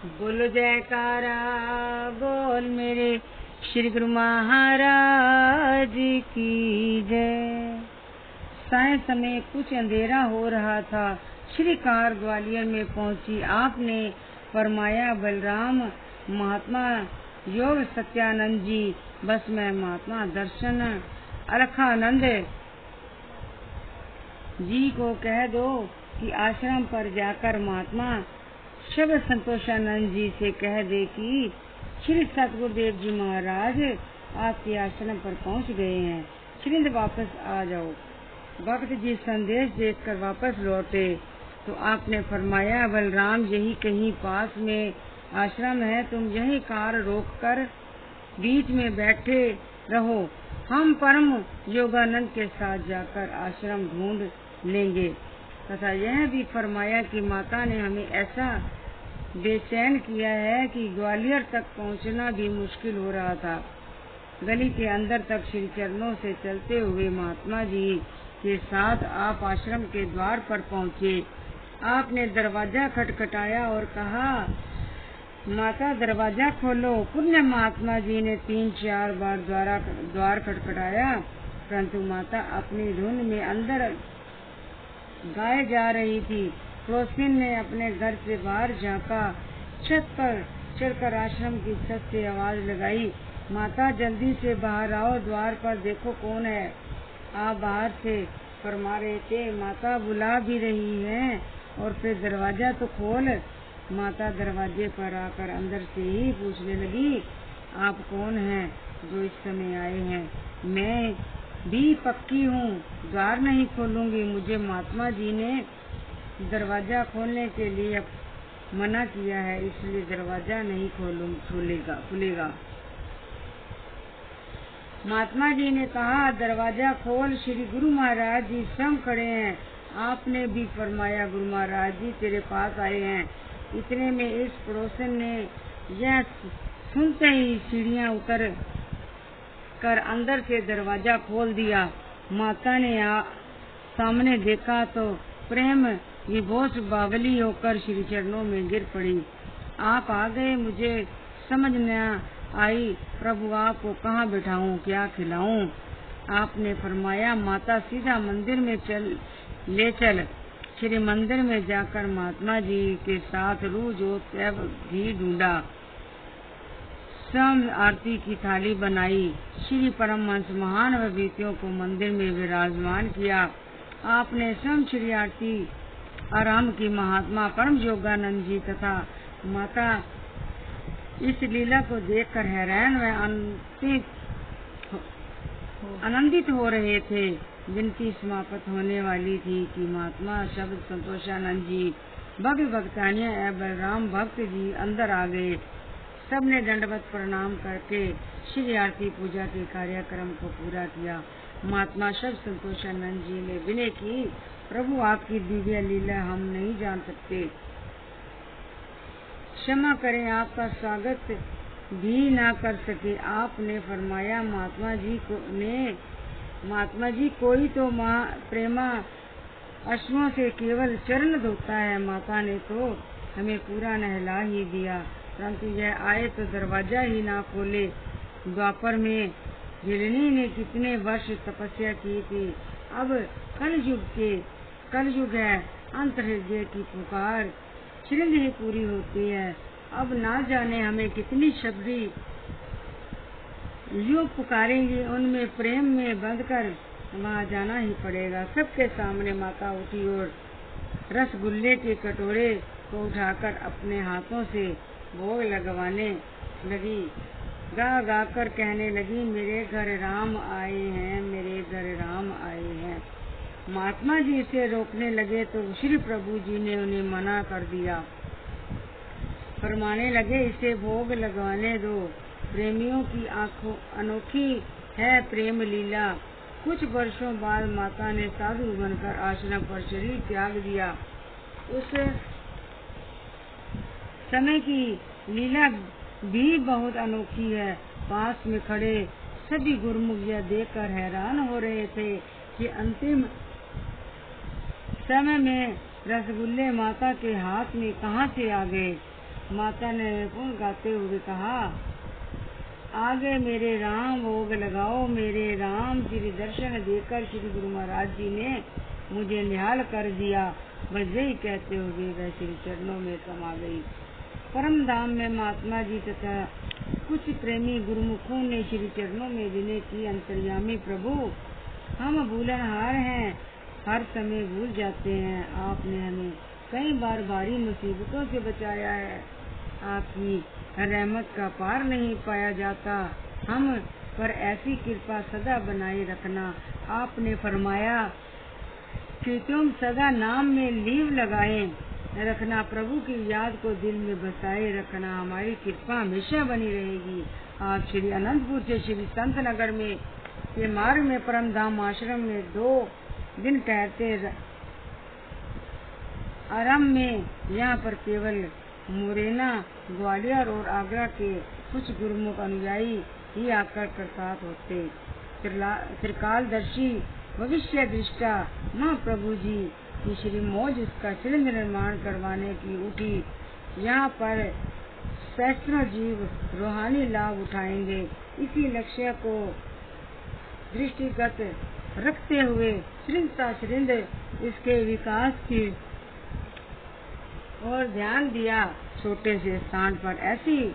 बोलो जयकारा बोल मेरे श्री गुरु महाराज की जय। साय समय कुछ अंधेरा हो रहा था। श्री कार ग्वालियर में पहुंची। आपने फरमाया बलराम महात्मा योग सत्यानंद जी बस में महात्मा दर्शन अलखानंद जी को कह दो कि आश्रम पर जाकर महात्मा शिव संतोषानंद जी से कह दे कि श्री सतगुरुदेव जी महाराज आपके आश्रम पर पहुंच गए हैं, श्रींद वापस आ जाओ। भक्त जी संदेश देकर वापस लौटे तो आपने फरमाया बलराम यही कहीं पास में आश्रम है, तुम यही कार रोककर बीच में बैठे रहो, हम परम योगानंद के साथ जाकर आश्रम ढूंढ लेंगे। तथा यह भी फरमाया कि माता ने हमें ऐसा बेचैन किया है कि ग्वालियर तक पहुंचना भी मुश्किल हो रहा था। गली के अंदर तक श्री चरणों से चलते हुए महात्मा जी के साथ आप आश्रम के द्वार पर पहुंचे। आपने दरवाजा खटखटाया और कहा माता दरवाजा खोलो। पुण्य महात्मा जी ने 3-4 बार द्वार खटखटाया, परंतु माता अपनी धुन में अंदर गाए जा रही थी। पड़ोसिन ने अपने घर से बाहर झांका, छत पर चढ़कर आश्रम की छत से आवाज लगाई, माता जल्दी से बाहर आओ, द्वार पर देखो कौन है। आप बाहर से फरमा रहे थे माता बुला भी रही है और फिर दरवाजा तो खोल। माता दरवाजे पर आकर अंदर से ही पूछने लगी आप कौन हैं जो इस समय आए हैं। मैं भी पक्की हूँ, द्वार नहीं खोलूंगी। मुझे महात्मा जी ने दरवाजा खोलने के लिए मना किया है, इसलिए दरवाजा नहीं खुलेगा। महात्मा जी ने कहा दरवाजा खोल, श्री गुरु महाराज जी स्वयं खड़े हैं। आपने भी फरमाया गुरु महाराज जी तेरे पास आए हैं। इतने में इस पड़ोसन ने यह सुनते ही सीढ़ियां उतर कर अंदर से दरवाजा खोल दिया। माता ने सामने देखा तो प्रेम विभोष बावली होकर श्री चरणों में गिर पड़ी। आप आ गए, मुझे समझ न आई प्रभु आपको कहाँ बिठाऊं, क्या खिलाऊं। आपने फरमाया माता सीधा मंदिर में ले चल। श्री मंदिर में जाकर महात्मा जी के साथ रूह जोत घी ढूंढा, स्वयं आरती की थाली बनाई, श्री परमहंस महान विभूतियों को मंदिर में विराजमान किया। आपने स्वयं श्री आरती आरंभ की। महात्मा परम योगानंद जी तथा माता इस लीला को देखकर हैरान व आनंदित हो रहे थे। जिनकी समाप्त होने वाली थी कि महात्मा शब्द संतोषानंद जी भव्य भक्तानिया बलराम भक्त जी अंदर आ गए। सबने दंडवत प्रणाम करके श्री आरती पूजा के कार्यक्रम को पूरा किया। महात्मा शब्द संतोषानंद जी ने विनय की प्रभु आपकी दिव्य लीला हम नहीं जान सकते, क्षमा करें आपका स्वागत भी ना कर सके। आपने फरमाया महात्मा जी कोई तो प्रेमा अश्वों से केवल चरण धोता है। माता ने तो हमें पूरा नहला ही दिया, परंतु यह आए तो दरवाजा ही ना खोले। द्वापर में हिरणी ने कितने वर्ष तपस्या की थी। अब कलयुग है, अंत हृदय की पुकार चिरंद ही पूरी होती है। अब ना जाने हमें कितनी शबरी युग पुकारेंगी, उनमें प्रेम में बंधकर वहाँ जाना ही पड़ेगा। सबके सामने माता उठी और रसगुल्ले के कटोरे को उठाकर अपने हाथों से भोग लगवाने लगी। गा कर कहने लगी मेरे घर राम आए हैं, मेरे घर राम आए हैं। महात्मा जी इसे रोकने लगे तो श्री प्रभु जी ने उन्हें मना कर दिया। फरमाने लगे इसे भोग लगवाने दो, प्रेमियों की आंखों अनोखी है प्रेम लीला। कुछ वर्षों बाद माता ने साधु बनकर आश्रम पर शरीर त्याग दिया। उस समय की लीला भी बहुत अनोखी है। पास में खड़े सभी गुरुमुख यह देखकर हैरान हो रहे थे कि अंतिम समय में रसगुल्ले माता के हाथ में कहाँ से आ गए। माता ने पुनः गाते हुए कहा, आगे मेरे राम भोग लगाओ मेरे राम। श्री दर्शन देकर श्री गुरु महाराज जी ने मुझे निहाल कर दिया। बस यही कहते हुए वह श्री चरणों में समा गई। परम धाम में महात्मा जी तथा कुछ प्रेमी गुरुमुखों ने श्री चरणों में विनय की, अंतर्यामी प्रभु, हम भूलनहार हैं, हर समय भूल जाते हैं। आपने हमें कई बार भारी मुसीबतों से बचाया है। आपकी रहमत का पार नहीं पाया जाता। हम पर ऐसी कृपा सदा बनाए रखना। आपने फरमाया कि तुम सदा नाम में लीव लगाए रखना, प्रभु की याद को दिल में बसाए रखना। हमारी कृपा हमेशा बनी रहेगी। आप श्री अनंतपुर से श्री संत नगर में के मार्ग में परम धाम आश्रम में 2 दिन ठहरते आराम में यहाँ पर केवल मुरैना, ग्वालियर और आगरा के कुछ गुरुमुख अनुयायी ही आकर कृतार्थ होते। त्रिकालदर्शी भविष्य दृष्टा महाप्रभु जी की श्री मौज उसका शिलिंग निर्माण करवाने की उठी। यहाँ पर सैकड़ों जीव रूहानी लाभ उठाएंगे। इसी लक्ष्य को दृष्टिगत रखते हुए श्रिंद इसके विकास की और ध्यान दिया। छोटे से स्थान पर ऐसी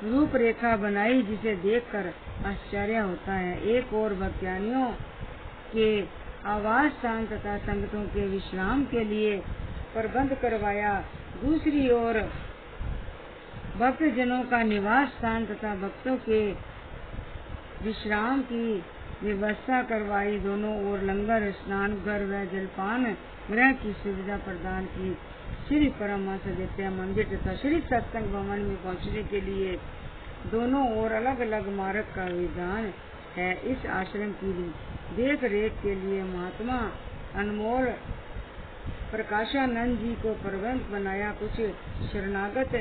रूपरेखा बनाई जिसे देखकर आश्चर्य होता है। एक और भक्तियानियों के आवास स्थान तथा संगतों के विश्राम के लिए प्रबंध करवाया। दूसरी ओर भक्तजनों का निवास स्थान तथा भक्तों के विश्राम की व्यवस्था करवाई। दोनों ओर लंगर, स्नान घर व जलपान गृह की सुविधा प्रदान की। श्री परमहंस विद्या मंदिर तथा श्री सत्संग भवन में पहुंचने के लिए दोनों ओर अलग अलग मार्ग का विधान है। इस आश्रम की देख रेख के लिए महात्मा अनमोल प्रकाशानंद जी को प्रबंध बनाया। कुछ शरणागत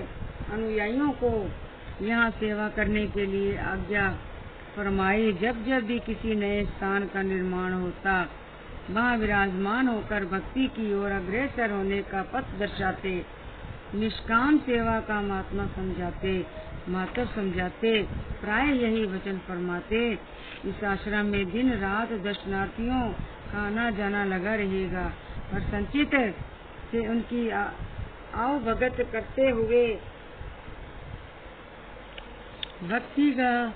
अनुयायियों को यहाँ सेवा करने के लिए आज्ञा फरमाई। जब जब भी किसी नए स्थान का निर्माण होता, वहाँ विराजमान होकर भक्ति की ओर अग्रसर होने का पथ दर्शाते, निष्काम सेवा का महत्व समझाते, प्राय यही वचन फरमाते। इस आश्रम में दिन रात दर्शनार्थियों का आना जाना लगा रहेगा और संचित से उनकी आवभगत करते हुए भक्ति का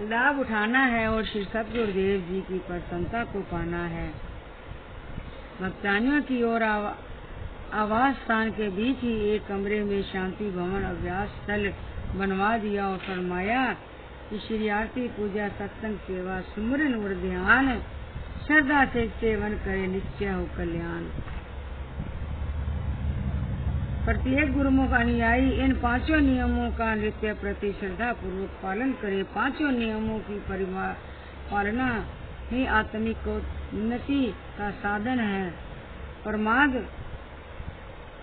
लाभ उठाना है और श्री सतगुरुदेव जी की प्रसन्नता को पाना है। भक्तानियों की ओर आवास स्थान के बीच ही एक कमरे में शांति भवन अभ्यास स्थल बनवा दिया और फरमाया कि श्री आरती पूजा सत्संग सेवा सुमरन और ध्यान श्रद्धा से सेवन करे, निश्चय हो कल्याण। प्रत्येक गुरुमुख अनुयायी इन 5 नियमों का नित्य प्रति श्रद्धा पूर्वक पालन करे। 5 नियमों की पालना ही आत्मिक उन्नति का साधन है। प्रमाद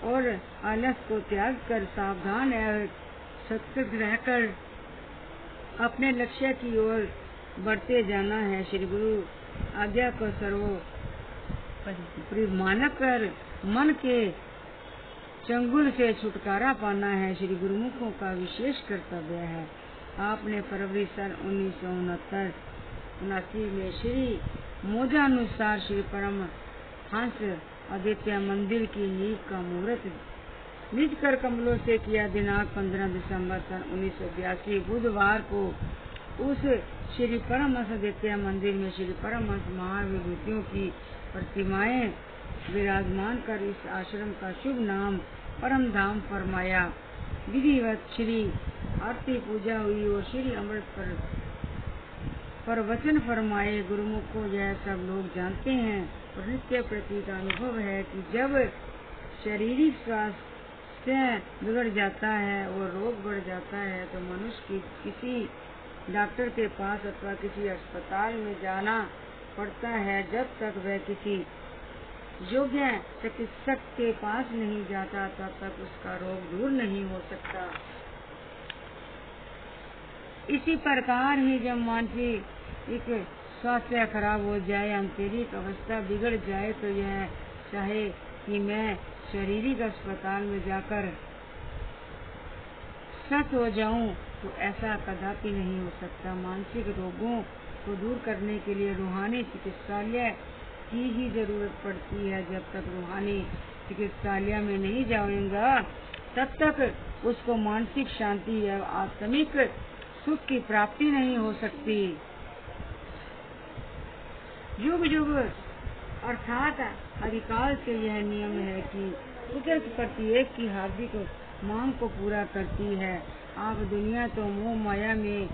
और आलस को त्याग कर सावधान एवं सतर्क रहकर अपने लक्ष्य की ओर बढ़ते जाना है। श्री गुरु आज्ञा को सर्वोपरि मानकर मन के चंगुल से छुटकारा पाना है, श्री गुरुमुखों का विशेष कर्तव्य है। आपने फरवरी सन 1969 में श्री मोजानुसार श्री परमहंस अद्वितीय मंदिर की नींव का मुहूर्त निज कर कमलों से किया। दिनांक 15 दिसंबर सन 1982 बुधवार को उस श्री परमहंस अद्वितीय मंदिर में श्री परमहंस महाविभूतियों की प्रतिमाएं विराजमान कर इस आश्रम का शुभ नाम परम धाम फरमाया। विधिवत श्री आरती पूजा हुई और श्री अमृत पर वचन फरमाए। गुरुमुख को यह सब लोग जानते हैं और नित्य प्रति का अनुभव है कि जब शारीरिक स्वास्थ्य बिगड़ जाता है और रोग बढ़ जाता है तो मनुष्य की किसी डॉक्टर के पास अथवा किसी अस्पताल में जाना पड़ता है। जब तक वह किसी योग्य चिकित्सक के पास नहीं जाता तब तक उसका रोग दूर नहीं हो सकता। इसी प्रकार ही जब मानसिक स्वास्थ्य खराब हो जाए, आंतरिक अवस्था बिगड़ जाए तो यह चाहे कि मैं शारीरिक अस्पताल में जाकर स्वस्थ हो जाऊं तो ऐसा कदापि नहीं हो सकता। मानसिक रोगों को दूर करने के लिए रूहानी चिकित्सालय की ही जरूरत पड़ती है। जब तक रूहानी चिकित्सालय में नहीं जाऊंगा तब तक उसको मानसिक शांति या आत्मिक सुख की प्राप्ति नहीं हो सकती। युग युग अर्थात अधिकाल से यह नियम है कि कुदरत प्रत्येक की हार्दिक मांग को पूरा करती है। आप दुनिया तो मोह माया में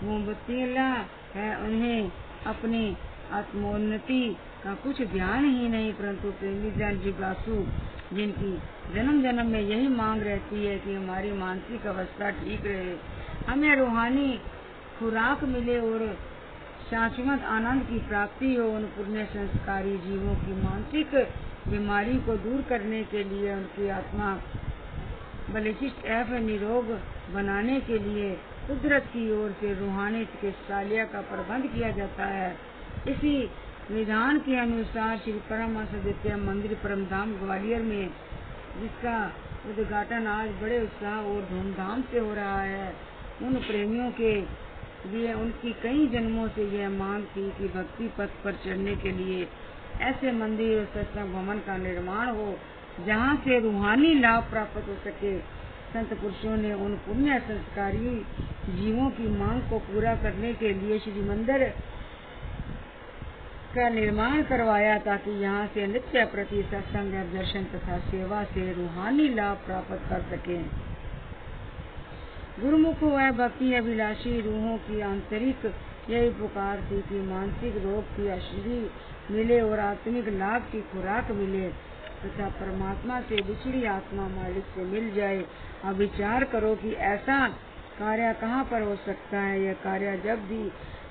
मोहबत्तीला है, उन्हें अपनी आत्मोन्नति का कुछ ध्यान ही नहीं, परंतु प्रेमी जन जिज्ञासु जिनकी जन्म जन्म में यही मांग रहती है कि हमारी मानसिक अवस्था ठीक रहे, हमें रूहानी खुराक मिले और शाश्वत आनंद की प्राप्ति हो। उन पुण्य संस्कारी जीवों की मानसिक बीमारी को दूर करने के लिए उनकी आत्मा बलिष्ठ एवं निरोग बनाने के लिए कुदरत की ओर से रूहानी चिकित्सालय का प्रबंध किया जाता है। इसी विधान के अनुसार श्री परमहंस द्वितीय मंदिर परमधाम ग्वालियर में, जिसका उद्घाटन आज बड़े उत्साह और धूमधाम से हो रहा है, उन प्रेमियों के लिए उनकी कई जन्मों से यह मांग थी कि भक्ति पथ पर चढ़ने के लिए ऐसे मंदिर और सत्संग भवन का निर्माण हो जहाँ से रूहानी लाभ प्राप्त हो सके। संत पुरुषों ने उन पुण्य संस्कारी जीवों की मांग को पूरा करने के लिए श्री मंदिर का निर्माण करवाया, ताकि यहाँ से नित्य प्रति सत्संग दर्शन तथा सेवा से रूहानी लाभ प्राप्त कर सके। गुरुमुख व भक्ति अभिलाषी रूहों की आंतरिक यही पुकार थी कि मानसिक रोग की औषधि मिले और आत्मिक लाभ की खुराक मिले तथा परमात्मा से बिछड़ी आत्मा मालिक से मिल जाए। अब विचार करो कि ऐसा कार्य कहाँ पर हो सकता है। यह कार्य जब भी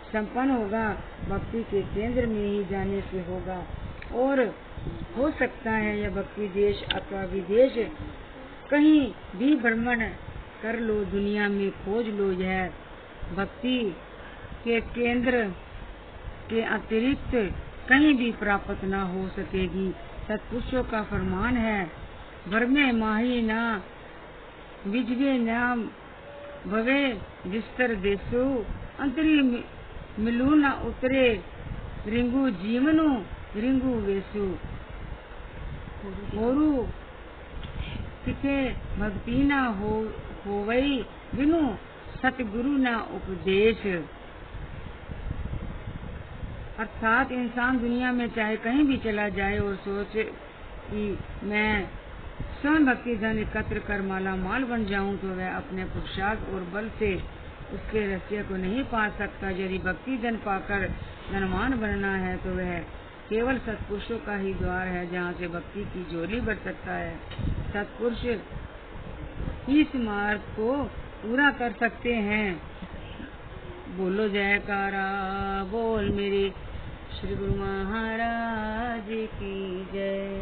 संपन्न होगा भक्ति के केंद्र में ही जाने से होगा, और हो सकता है यह भक्ति देश अथवा विदेश कहीं भी भ्रमण कर लो, दुनिया में खोज लो, यह भक्ति के केंद्र के अतिरिक्त कहीं भी प्राप्त न हो सकेगी। सत्पुरुषों का फरमान है, भरमे माही ना विजवे नाम भवे विस्तर देसु, अंतरी मिलू न उतरे रिंगु जीवनु रिंगु वेसु। होरु तिके भक्ति न होवई बिनु सतगुरु न उपदेश। अर्थात इंसान दुनिया में चाहे कहीं भी चला जाए और सोचे कि मैं स्वयं भक्ति धन एकत्र कर माला माल बन जाऊं, तो वह अपने पुरुषार्थ और बल से उसके रहस्य को नहीं पा सकता। यदि भक्ति धन पाकर धनवान बनना है तो वह केवल सत्पुरुषों का ही द्वार है, जहाँ से भक्ति की झोली भर सकता है। सत्पुरुष इस मार्ग को पूरा कर सकते हैं। बोलो जयकारा बोल मेरे श्री गुरु महाराज की जय।